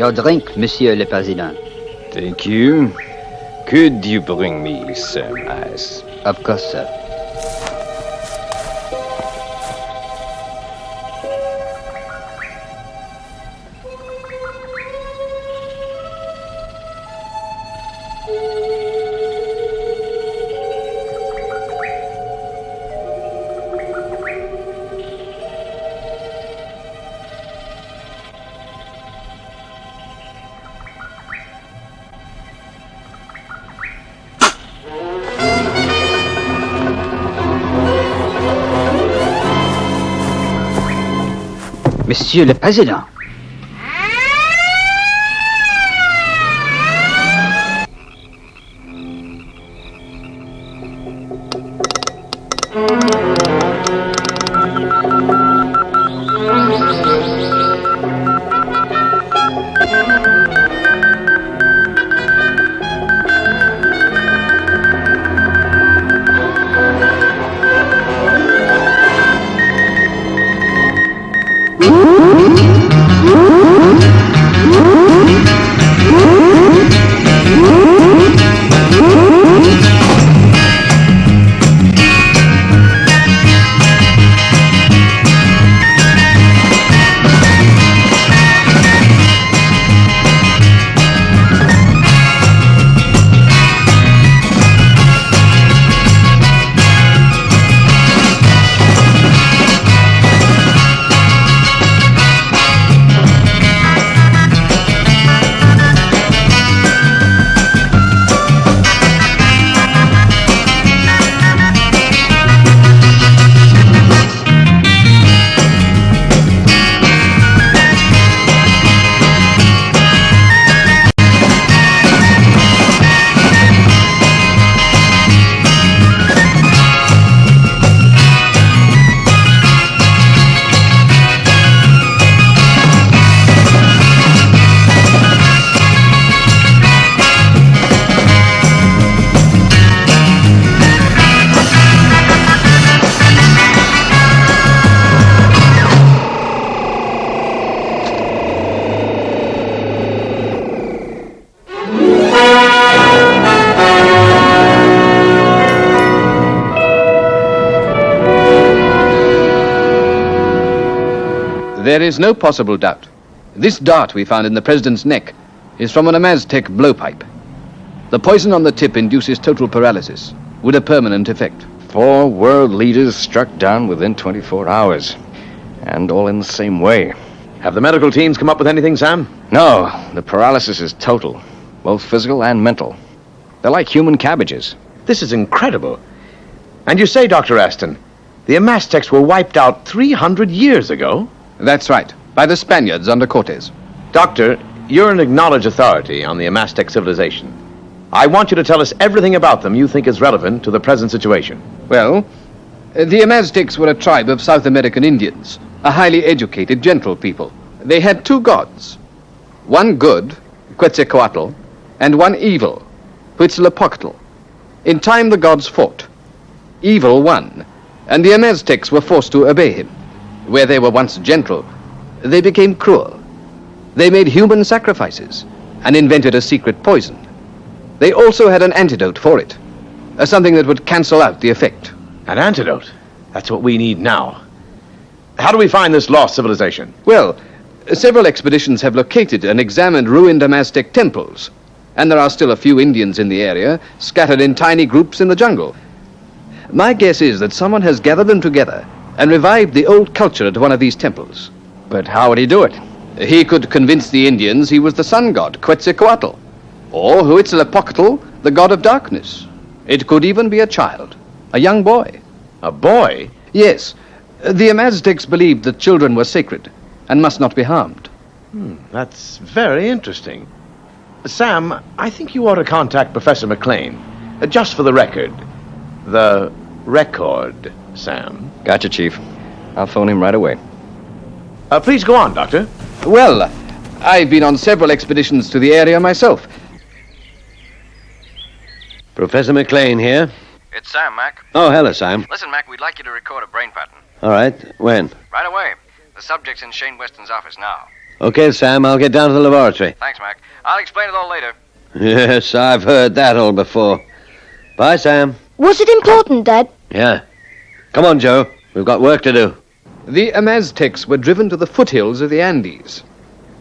Your drink, Monsieur le Président. Thank you. Could you bring me some ice? Of course, sir. Monsieur le Président. There is no possible doubt. This dart we found in the president's neck is from an Amaztec blowpipe. The poison on the tip induces total paralysis, with a permanent effect. 4 world leaders struck down within 24 hours. And all in the same way. Have the medical teams come up with anything, Sam? No, the paralysis is total, both physical and mental. They're like human cabbages. This is incredible. And you say, Dr. Aston, the Amaztecs were wiped out 300 years ago? That's right, by the Spaniards under Cortes. Doctor, you're an acknowledged authority on the Amaztec civilization. I want you to tell us everything about them you think is relevant to the present situation. Well, the Amaztecs were a tribe of South American Indians, a highly educated, gentle people. They had 2 gods. One good, Quetzalcoatl, and one evil, Huitzilopochtli. In time the gods fought. Evil won, and the Amaztecs were forced to obey him. Where they were once gentle, they became cruel. They made human sacrifices and invented a secret poison. They also had an antidote for it, something that would cancel out the effect. An antidote? That's what we need now. How do we find this lost civilization? Well, several expeditions have located and examined ruined Amaztec temples, and there are still a few Indians in the area, scattered in tiny groups in the jungle. My guess is that someone has gathered them together and revived the old culture at one of these temples. But how would he do it? He could convince the Indians he was the sun god, Quetzalcoatl, or Huitzilopochtli, the god of darkness. It could even be a child, a young boy. A boy? Yes. The Amaztecs believed that children were sacred and must not be harmed. That's very interesting. Sam, I think you ought to contact Professor McLean, just for the record. The record, Sam. Gotcha, Chief. I'll phone him right away. Please go on, Doctor. Well, I've been on several expeditions to the area myself. Professor McLean here. It's Sam, Mac. Oh, hello, Sam. Listen, Mac, we'd like you to record a brain pattern. All right. When? Right away. The subject's in Shane Weston's office now. Okay, Sam, I'll get down to the laboratory. Thanks, Mac. I'll explain it all later. Yes, I've heard that all before. Bye, Sam. Was it important, Dad? Yeah. Come on, Joe. We've got work to do. The Amaztecs were driven to the foothills of the Andes.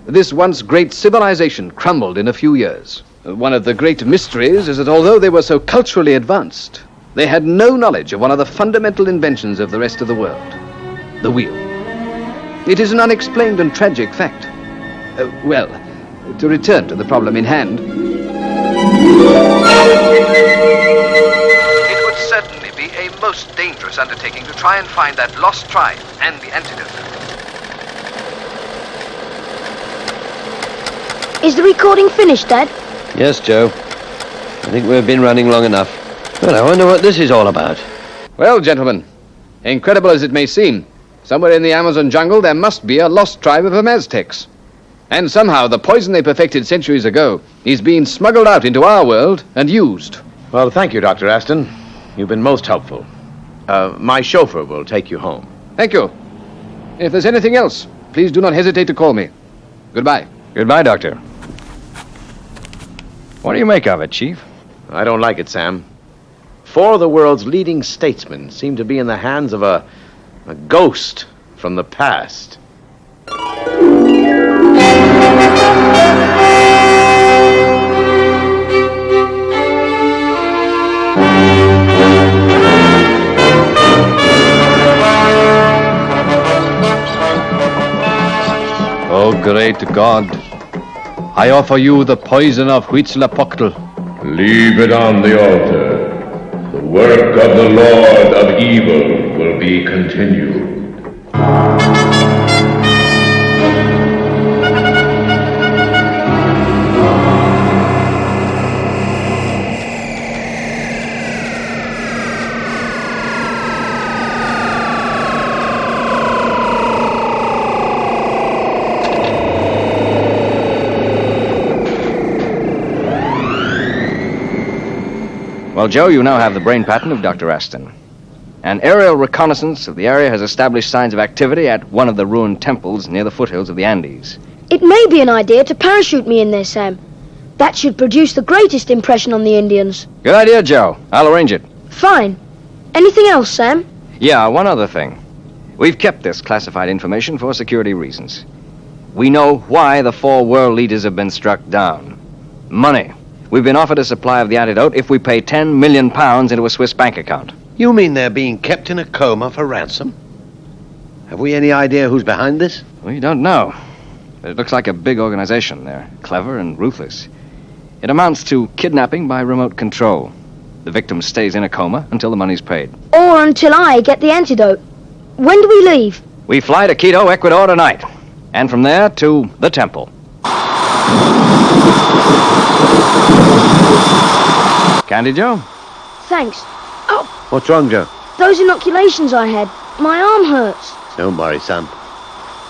This once great civilization crumbled in a few years. One of the great mysteries is that although they were so culturally advanced, they had no knowledge of one of the fundamental inventions of the rest of the world, the wheel. It is an unexplained and tragic fact. Well, to return to the problem in hand. It would certainly be a most dangerous undertaking to try and find that lost tribe and the antidote. Is the recording finished, Dad? Yes, Joe. I think we've been running long enough. Well, I wonder what this is all about. Well, gentlemen, incredible as it may seem, somewhere in the Amazon jungle there must be a lost tribe of Amaztecs. And somehow the poison they perfected centuries ago is being smuggled out into our world and used. Well, thank you, Dr. Aston. You've been most helpful. My chauffeur will take you home. Thank you. If there's anything else, please do not hesitate to call me. Goodbye. Goodbye, Doctor. What do you make of it, Chief? I don't like it, Sam. 4 of the world's leading statesmen seem to be in the hands of a ghost from the past. Oh, great God, I offer you the poison of Huitzilopochtli. Leave it on the altar. The work of the Lord of Evil will be continued. Well, Joe, you now have the brain pattern of Dr. Aston. An aerial reconnaissance of the area has established signs of activity at one of the ruined temples near the foothills of the Andes. It may be an idea to parachute me in there, Sam. That should produce the greatest impression on the Indians. Good idea, Joe. I'll arrange it. Fine. Anything else, Sam? Yeah, one other thing. We've kept this classified information for security reasons. We know why the 4 world leaders have been struck down. Money. We've been offered a supply of the antidote if we pay £10 million into a Swiss bank account. You mean they're being kept in a coma for ransom? Have we any idea who's behind this? We don't know. But it looks like a big organization. They're clever and ruthless. It amounts to kidnapping by remote control. The victim stays in a coma until the money's paid. Or until I get the antidote. When do we leave? We fly to Quito, Ecuador tonight. And from there to the temple. Candy, Joe? Thanks. Oh, What's wrong, Joe? those inoculations I had. My arm hurts. Don't worry, son.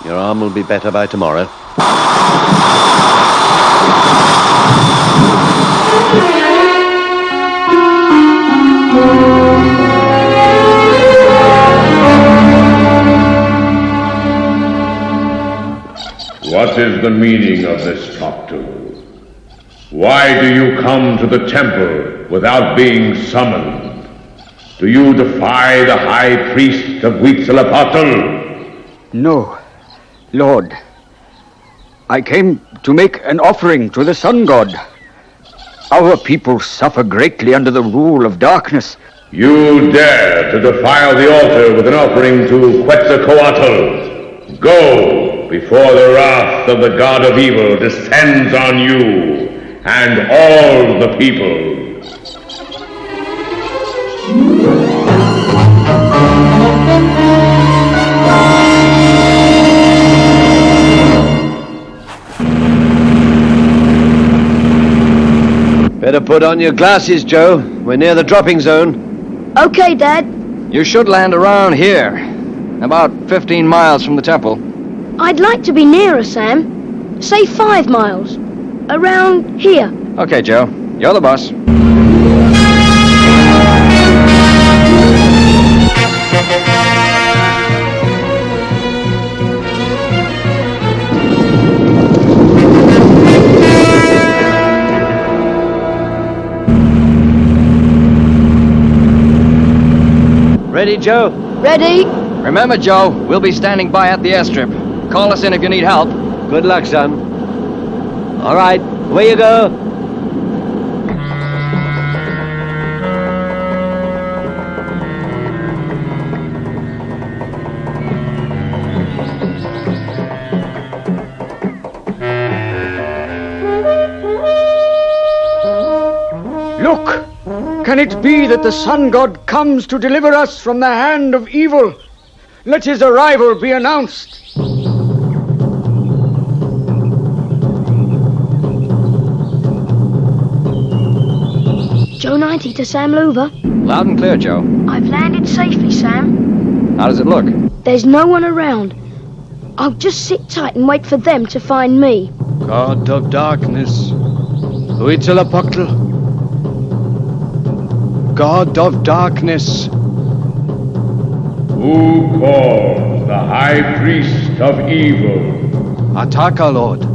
Your arm will be better by tomorrow. What is the meaning of this talk to? Why do you come to the temple without being summoned? Do you defy the high priest of Huitzilopochtli? No, Lord. I came to make an offering to the sun god. Our people suffer greatly under the rule of darkness. You dare to defile the altar with an offering to Quetzalcoatl. Go, before the wrath of the god of evil descends on you and all the people. Better put on your glasses, Joe. We're near the dropping zone. Okay, Dad. You should land around here, about 15 miles from the temple. I'd like to be nearer, Sam. Say 5 miles. Around here. Okay, Joe. You're the boss. Ready, Joe? Ready? Remember, Joe, we'll be standing by at the airstrip. Call us in if you need help. Good luck, son. All right, away you go. Look! Can it be that the sun god comes to deliver us from the hand of evil? Let his arrival be announced. Joe 90 to Sam Louver. Loud and clear, Joe. I've landed safely, Sam. How does it look? There's no one around. I'll just sit tight and wait for them to find me. God of darkness, Huitzilopochtli. God of darkness. Who calls the high priest of evil? Ataka, Lord.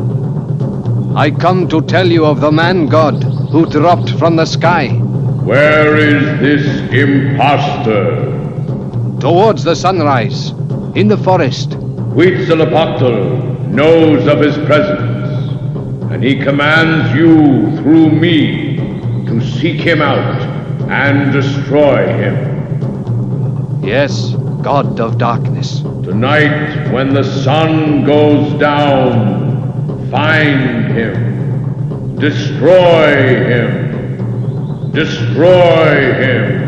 I come to tell you of the man-god who dropped from the sky. Where is this impostor? Towards the sunrise, in the forest. Huitzilopochtli knows of his presence, and he commands you through me to seek him out and destroy him. Yes, God of darkness. Tonight, when the sun goes down, find him. Destroy him. Destroy him.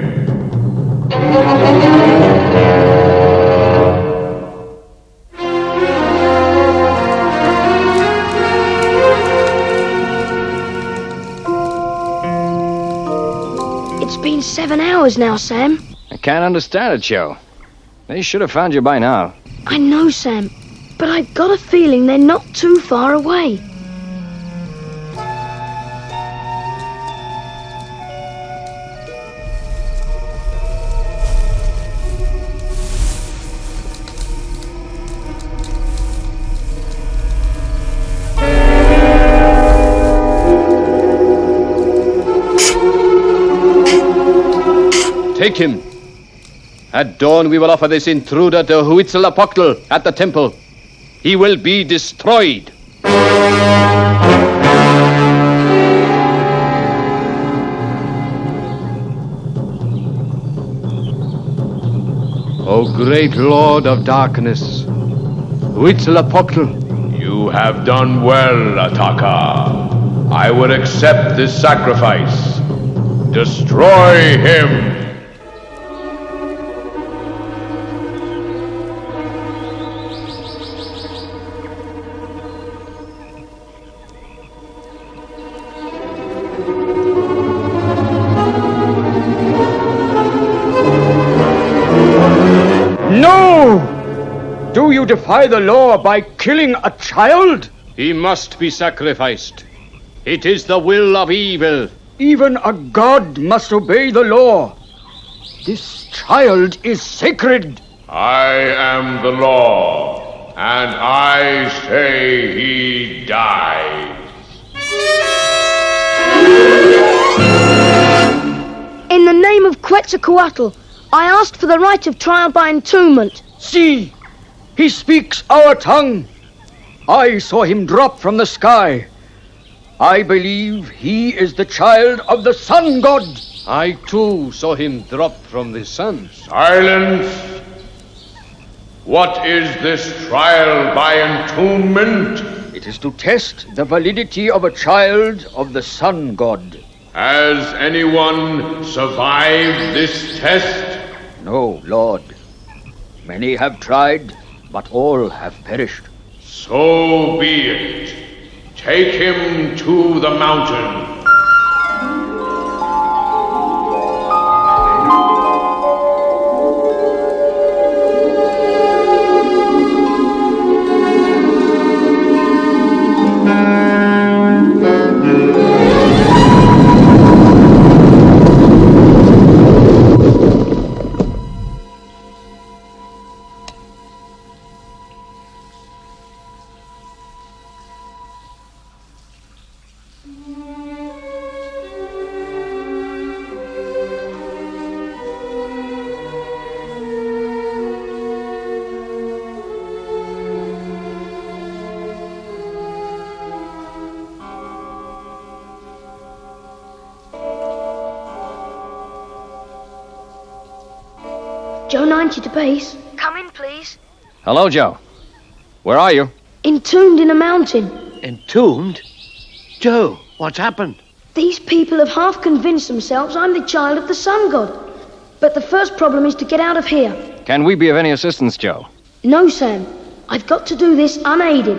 It's been 7 hours now, Sam. I can't understand it, Joe. They should have found you by now. I know, Sam, but I've got a feeling they're not too far away. Take him. At dawn we will offer this intruder to Huitzilopochtli at the temple. He will be destroyed. O great Lord of darkness, Huitzilopochtli. You have done well, Ataka. I would accept this sacrifice. Destroy him. No! Do you defy the law by killing a child? He must be sacrificed. It is the will of evil. Even a god must obey the law. This child is sacred. I am the law, and I say he dies. In the name of Quetzalcoatl, I asked for the right of trial by entombment. See, he speaks our tongue. I saw him drop from the sky. I believe he is the child of the sun god. I too saw him drop from the sun. Silence! What is this trial by entombment? It is to test the validity of a child of the sun god. Has anyone survived this test? No, Lord. Many have tried, but all have perished. So be it. Take him to the mountain. Joe 90 to base. Come in, please. Hello, Joe. Where are you? Entombed in a mountain. Entombed? Joe, what's happened? These people have half convinced themselves I'm the child of the sun god. But the first problem is to get out of here. Can we be of any assistance, Joe? No, Sam. I've got to do this unaided.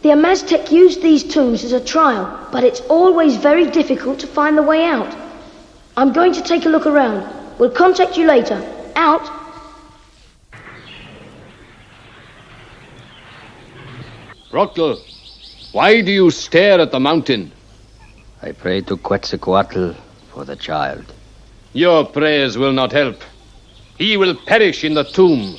The Amaztec used these tombs as a trial, but it's always very difficult to find the way out. I'm going to take a look around. We'll contact you later. Out. Roctal, why do you stare at the mountain? I pray to Quetzalcoatl for the child. Your prayers will not help. He will perish in the tomb.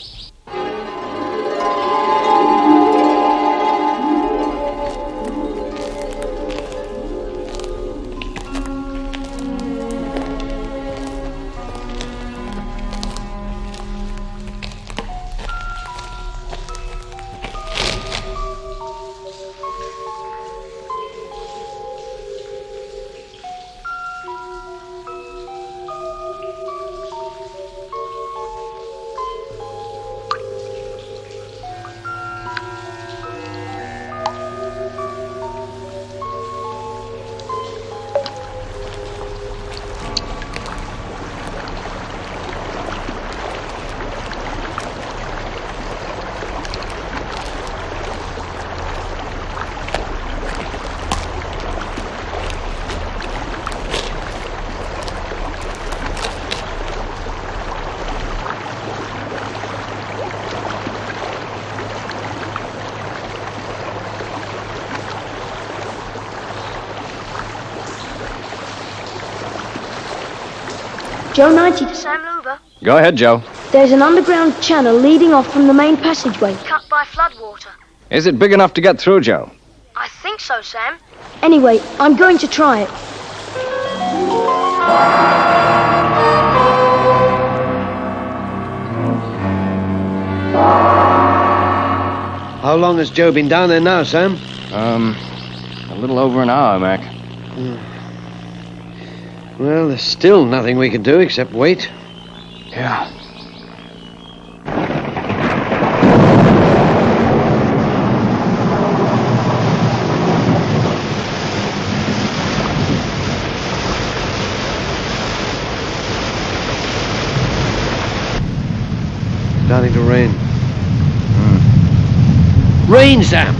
Joe 90 to Sam Louver. Go ahead, Joe. There's an underground channel leading off from the main passageway, cut by floodwater. Is it big enough to get through, Joe? I think so, Sam. Anyway, I'm going to try it. How long has Joe been down there now, Sam? A little over an hour, Mac. Well, there's still nothing we can do except wait. Yeah. Starting to rain. Rain, Sam!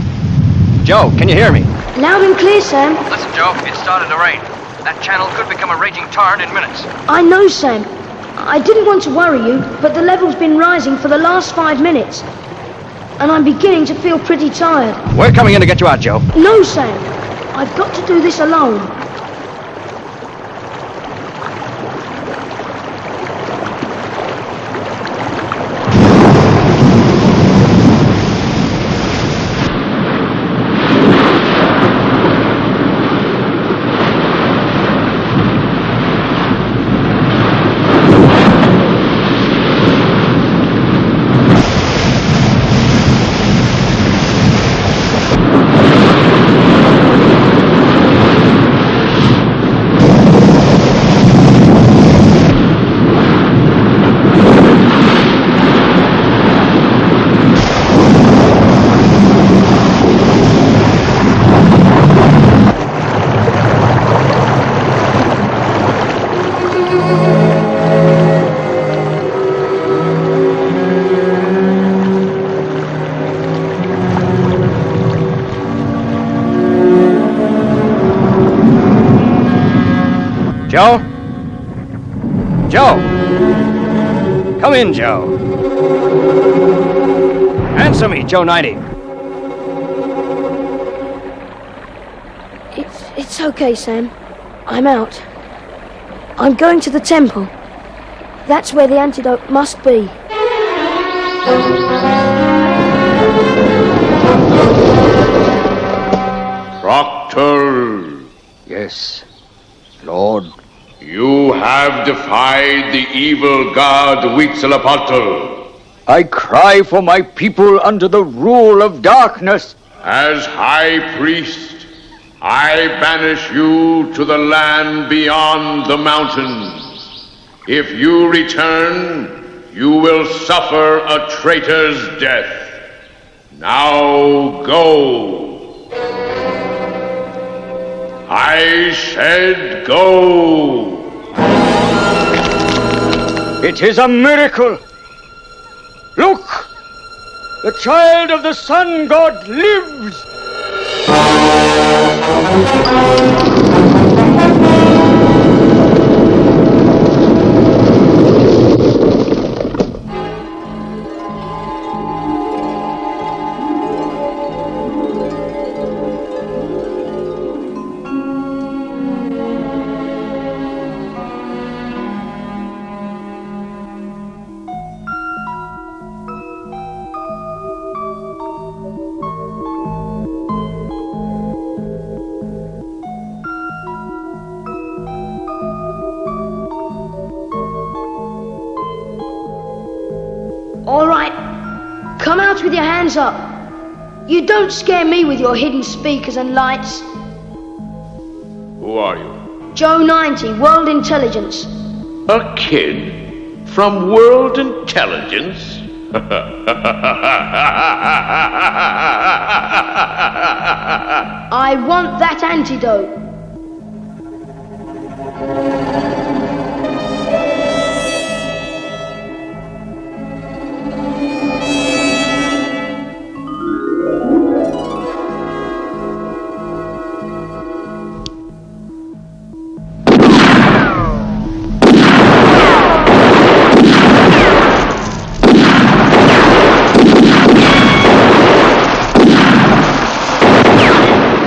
Joe, can you hear me? Loud and clear, Sam. Listen, Joe, it's starting to rain. That channel could become a raging torrent in minutes. I know, Sam. I didn't want to worry you, but the level's been rising for the last 5 minutes. And I'm beginning to feel pretty tired. We're coming in to get you out, Joe. No, Sam. I've got to do this alone. Joe? Joe! Come in, Joe. Answer me, Joe 90. It's okay, Sam. I'm out. I'm going to the temple. That's where the antidote must be. Roctal, Yes, Lord. you have defied the evil god Huitzilopochtli. I cry for my people under the rule of darkness. As high priest, I banish you to the land beyond the mountains. If you return, you will suffer a traitor's death. Now go. I said go. It is a miracle. Look! The child of the sun god lives! All right, come out with your hands up. You don't scare me with your hidden speakers and lights. Who are you? Joe 90, World Intelligence. A kid from World Intelligence? I want that antidote.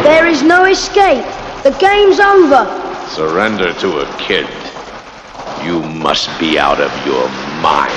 There is no escape. The game's over. Surrender to a kid. You must be out of your mind.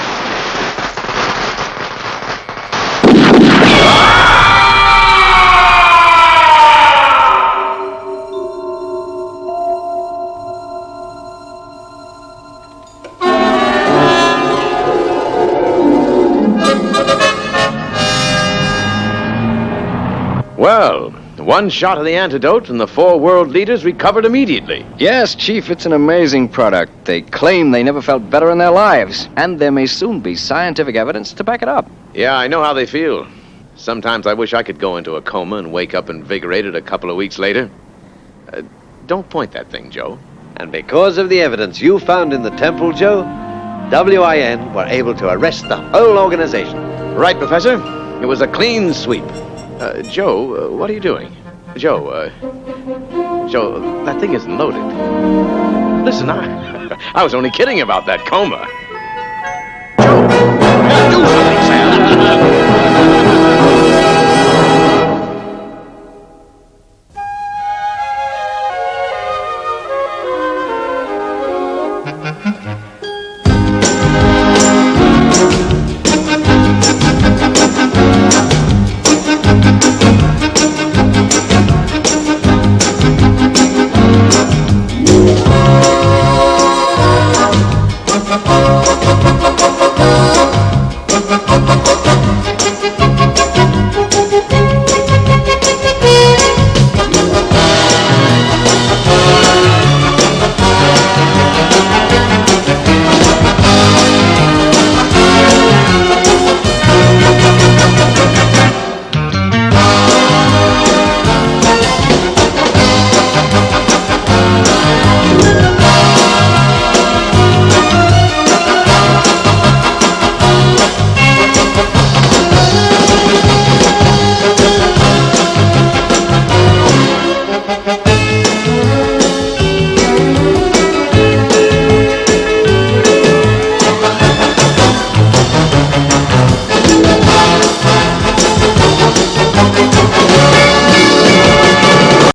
Well, one shot of the antidote and the 4 world leaders recovered immediately. Yes, Chief, it's an amazing product. They claim they never felt better in their lives, and there may soon be scientific evidence to back it up. Yeah, I know how they feel. Sometimes I wish I could go into a coma and wake up invigorated a couple of weeks later. Don't point that thing, Joe. And because of the evidence you found in the temple, Joe, WIN were able to arrest the whole organization. Right, Professor. It was a clean sweep. Joe, what are you doing? Joe, that thing isn't loaded. Listen, I was only kidding about that coma.